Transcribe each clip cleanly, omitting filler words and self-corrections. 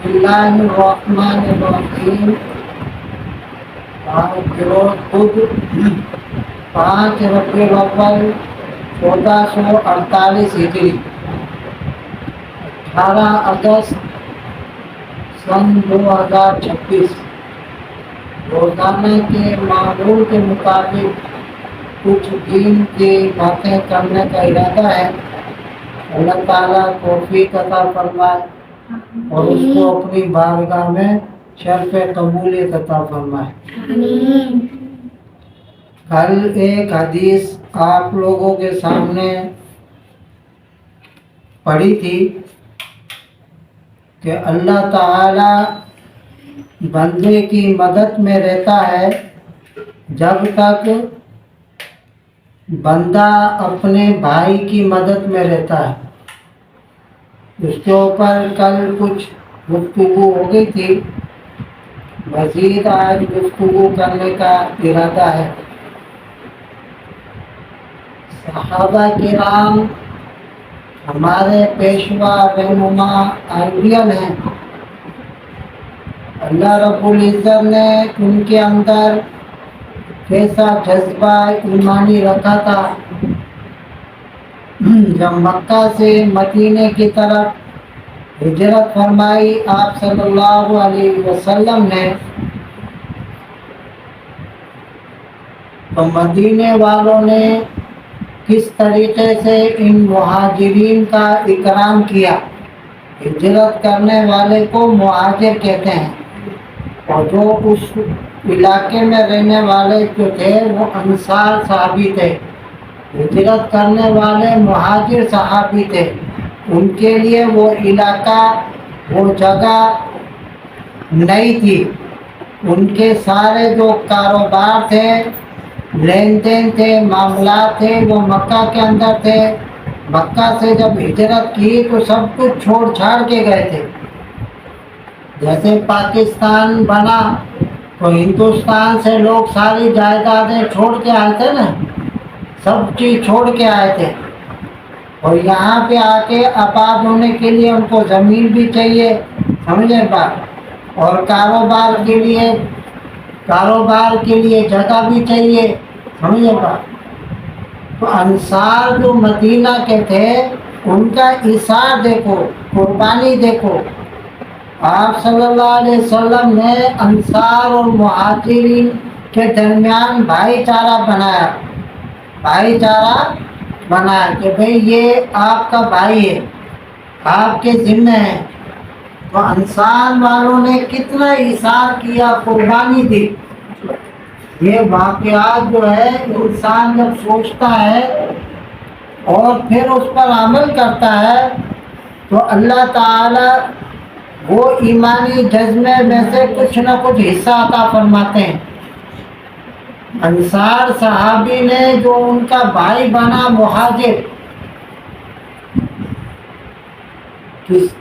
اللہ الرحمن الرحیم۔ آج روز خود 5 ربیع الاول 1448 ہجری 18 اگست سن 2026 روزانہ کے معمول کے مطابق کچھ دین کی باتیں کرنے کا ارادہ ہے۔ اللہ تعالیٰ توفیق عطا فرمائے اور اس کو اپنی بارگاہ میں شرف قبولیت عطا فرمائے۔ کل ایک حدیث آپ لوگوں کے سامنے پڑھی تھی کہ اللہ تعالی بندے کی مدد میں رہتا ہے جب تک بندہ اپنے بھائی کی مدد میں رہتا ہے۔ اس کے اوپر کل کچھ گفتگو ہو گئی تھی، مزید آج گفتگو کرنے کا ارادہ ہے۔ صحابہ کرام ہمارے پیشوا رہنما آئیڈیل ہیں۔ اللہ رب العزت نے ان کے اندر کیسا جذبہ ایمانی رکھا تھا۔ جب مکہ سے مدینے کی طرف ہجرت فرمائی آپ صلی اللہ علیہ وسلم نے، تو مدینے والوں نے کس طریقے سے ان مہاجرین کا اکرام کیا۔ ہجرت کرنے والے کو مہاجر کہتے ہیں، اور جو اس علاقے میں رہنے والے جو تھے وہ انصار صحابی تھے۔ ہجرت کرنے والے مہاجر صحابی تھے۔ ان کے لیے وہ علاقہ، وہ جگہ نئی تھی۔ ان کے سارے جو کاروبار تھے، لین دین تھے، معاملات تھے، وہ مکہ کے اندر تھے۔ مکہ سے جب ہجرت کی تو سب کچھ چھوڑ چھاڑ کے گئے تھے۔ جیسے پاکستان بنا تو ہندوستان سے لوگ ساری جائیدادیں چھوڑ کے آئے تھے نا، سب چیز چھوڑ کے آئے تھے، اور یہاں پہ آ کے آباد ہونے کے لیے ان کو زمین بھی چاہیے، سمجھے بات، اور کاروبار کے لیے جگہ بھی چاہیے، سمجھے بات۔ تو انصار جو مدینہ کے تھے ان کا ایثار دیکھو، قربانی دیکھو۔ آپ صلی اللہ علیہ وسلم نے انصار اور مہاجرین کے درمیان بھائی چارہ بنایا، کہ بھئی یہ آپ کا بھائی ہے، آپ کے ذمہ ہے۔ تو انصار والوں نے کتنا ایثار کیا، قربانی دی۔ یہ واقعات جو ہے انسان جب سوچتا ہے اور پھر اس پر عمل کرتا ہے تو اللہ تعالی وہ ایمانی جذبے میں سے کچھ نہ کچھ حصہ عطا فرماتے ہیں۔ انصار صحابی نے جو ان کا بھائی بنا مہاجر،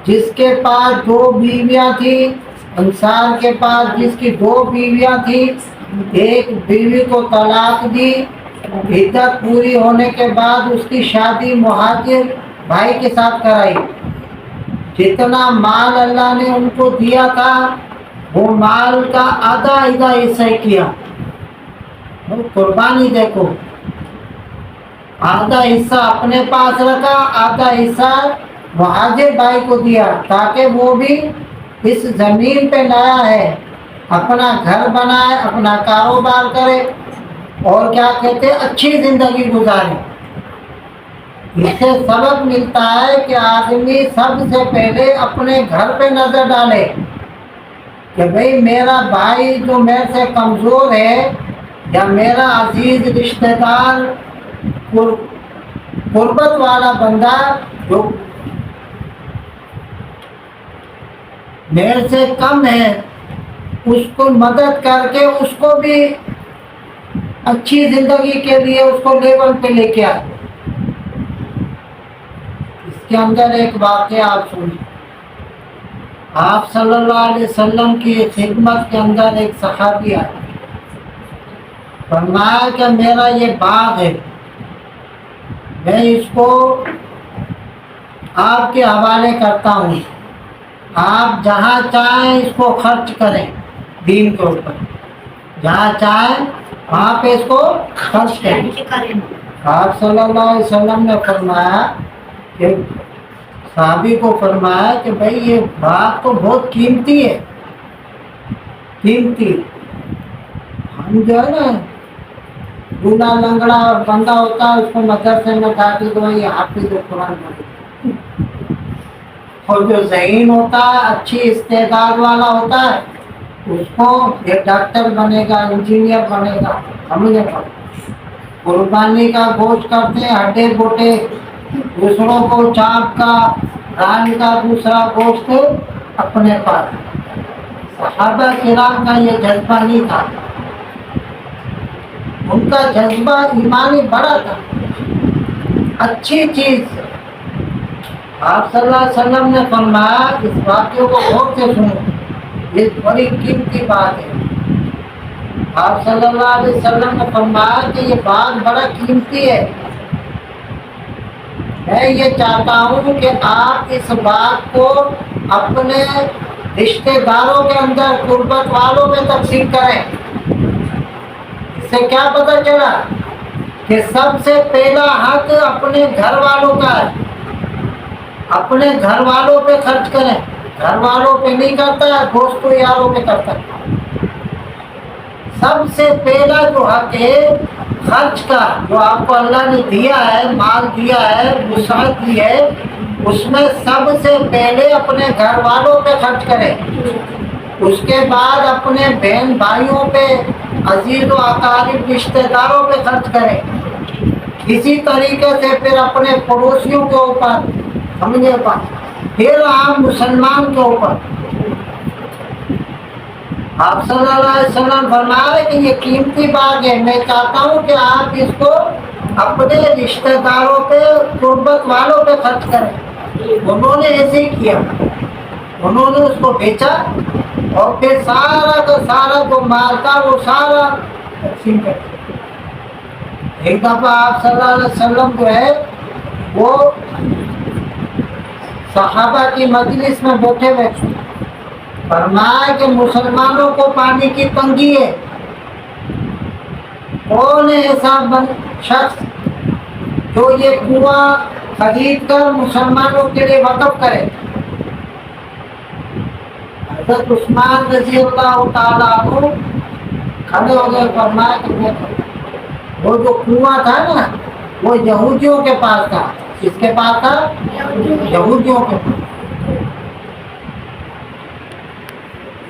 جس کے پاس 2 بیویاں تھیں، انصار کے پاس جس کی 2 بیویاں تھیں، ایک بیوی کو طلاق دی، عدت پوری ہونے کے بعد اس کی شادی مہاجر بھائی کے ساتھ کرائی۔ جتنا مال اللہ نے ان کو دیا تھا وہ مال کا آدھا حصہ کیا۔ قربانی دیکھو، آدھا حصہ اپنے پاس رکھا، آدھا حصہ مہاجر بھائی کو دیا، تاکہ وہ بھی اس زمین پہ نیا ہے، اپنا گھر بنائے، اپنا کاروبار کرے، اور کیا کہتے ہیں، اچھی زندگی گزارے۔ اس سے سبق ملتا ہے کہ آدمی سب سے پہلے اپنے گھر پہ نظر ڈالے کہ بھئی میرا بھائی جو میرے سے کمزور ہے، یا میرا عزیز رشتہ دار، قربت والا بندہ جو میرے سے کم ہے، اس کو مدد کر کے اس کو بھی اچھی زندگی کے لیے اس کو لیول پہ لے کے آئے۔ اس کے اندر ایک واقعہ آپ سنیں۔ آپ صلی اللہ علیہ وسلم کی خدمت کے اندر ایک صحابی آیا، فرمایا کہ میرا یہ باغ ہے، میں اس کو آپ کے حوالے کرتا ہوں، آپ جہاں چاہیں اس کو خرچ کریں دین کے اوپر، جہاں چاہیں وہاں پہ اس کو خرچ کریں۔ آپ صلی اللہ علیہ وسلم نے فرمایا کہ صحابی کو فرمایا کہ بھائی یہ بات تو بہت قیمتی ہے، قیمتی۔ ہم جو ہے نا بوڑھا لنگڑا بندہ ہوتا ہے اس کو مدرسے میں ڈالی دو یہ حافظ قرآن پڑھے، اور جو ذہین ہوتا ہے اچھی استعداد والا ہوتا ہے اس کو یہ ڈاکٹر بنے گا، انجینئر بنے گا، سمجھے گا۔ قربانی کا گوشت کرتے ہیں ہڈے بوٹے، دوسروں کو چاپ کا ران کا دوسرا گوشت اپنے پاس۔ صحابہ کرام کا یہ جذبہ نہیں تھا، ان کا جذبہ ایمانی بڑا تھا، اچھی چیز۔ آپ صلی اللہ علیہ وسلم نے فرمایا اس واقعے کو غور سے سنو، یہ بڑی قیمتی بات ہے۔ آپ صلی اللہ علیہ وسلم نے فرمایا کہ یہ بات بڑا قیمتی ہے، میں یہ چاہتا ہوں کہ آپ اس بات کو اپنے رشتہ داروں کے اندر قربت والوں میں تقسیم کریں۔ اس سے کیا پتہ چلا کہ سب سے پہلا حق اپنے گھر والوں کا ہے، اپنے گھر والوں پہ خرچ کریں، گھر والوں پہ نہیں کرتا ہے، دوستوں یاروں پہ کرتا ہے۔ سب سے پہلا جو حق ہے خرچ کا، جو آپ کو اللہ نے دیا ہے، مال دیا ہے، وسعت دی ہے، اس میں سب سے پہلے اپنے گھر والوں پہ خرچ کریں، اس کے بعد اپنے بہن بھائیوں پہ، عزیز و اقارب رشتہ داروں پہ خرچ کریں، اسی طریقے سے پھر اپنے پڑوسیوں کے اوپر، سمجھے پا، پھر عام مسلمان کے اوپر۔ آپ صلی اللہ علیہ وسلم فرمائے کہ یہ قیمتی بات ہے، میں چاہتا ہوں کہ آپ اس کو اپنے رشتہ داروں پہ، قربت والوں پہ خرچ کریں۔ انہوں نے ایسے ہی کیا، انہوں نے اس کو بیچا اور پھر سارا کا سارا جو مال تھا وہ سارا تقسیم کر دیا۔ ایک دفعہ آپ صلی اللہ علیہ وسلم جو ہے وہ صحابہ کی مجلس میں بیٹھے ہوئے تھے، فرمایا کہ مسلمانوں کو پانی کی تنگی ہے، کون ہے ایسا شخص جو یہ کنواں خرید کر مسلمانوں کے لیے وقف کرے؟ حضرت عثمان رضی اللہ تعالیٰ عنہ کھڑے ہو گئے، فرمایا کہ میں وہ جو کنواں تھا نا وہ یہودیوں کے پاس تھا۔ کس کے پاس تھا؟ یہودیوں کے پاس۔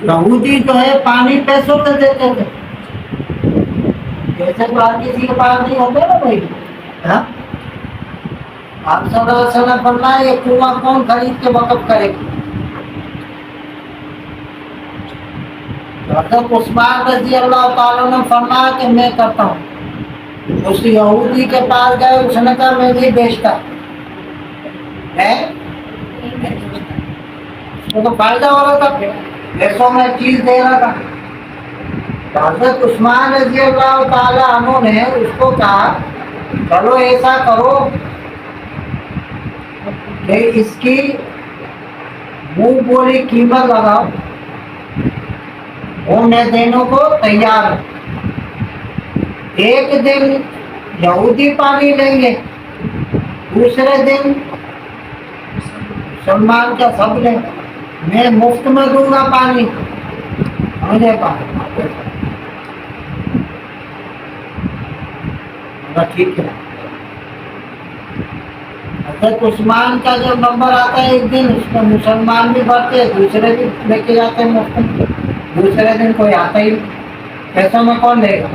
یہودی جو ہے پانی پیسوں سے دیتے تھے، جیسے تو ہر کسی کے پاس نہیں ہوتے نا بھائی۔ آپ صلی اللہ علیہ وسلم فرمائے یہ کنواں کون خرید کے وقف کرے گی؟ حضرت عثمان رضی اللہ تعالیٰ نے فرمایا کہ میں کرتا ہوں۔ اس یہودی کے پاس گئے، اس نے کہا میں نہیں بیچتا، میں اس کو تو فائدہ ہو رہا تھا، پیسوں میں چیز دے رہا تھا۔ حضرت عثمان رضی اللہ تعالیٰ عنہ نے اس کو کہا چلو ایسا کرو کہ اس کی منہ بولی قیمت لگاؤ، وہ میں دینے کو تیار ہوں۔ ایک دن یہودی پانی لیں گے، دوسرے دن مسلمان کا سب لیں، میں مفت میں دوں گا پانی، مجھے پانی ٹھیک ہے۔ حضرت عثمان کا جو نمبر آتا ہے ایک دن اس میں مسلمان بھی بھرتے، دوسرے بھی لے کے جاتے ہیں مفت میں، دوسرے دن کوئی آتا ہی نہیں۔ پیسوں میں کون لے گا؟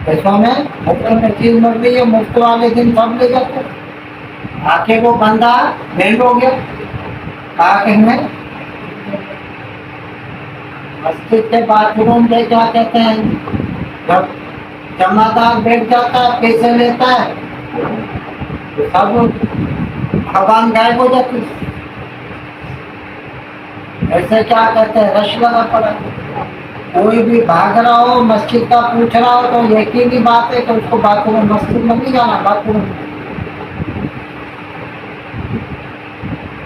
پیسوں میں مفت میں چیز مل رہی ہے، مفت والے دن سب لے جاتے، آ کے وہ بندہ بینڈ ہو گیا۔ کہا کہ میں مسجد کے باتھ روم لے کیا کہتے ہیں، جب جمعدار بیٹھ جاتا ہے پیسے لیتا ہے سب حوان غائب ہو جاتی، ایسے کیا کہتے ہیں رش لگا پڑا۔ کوئی بھی بھاگ رہا ہو مسجد کا پوچھ رہا ہو تو یقینی بات ہے کہ اس کو باتھ روم، مسجد میں نہیں جانا، باتھ روم۔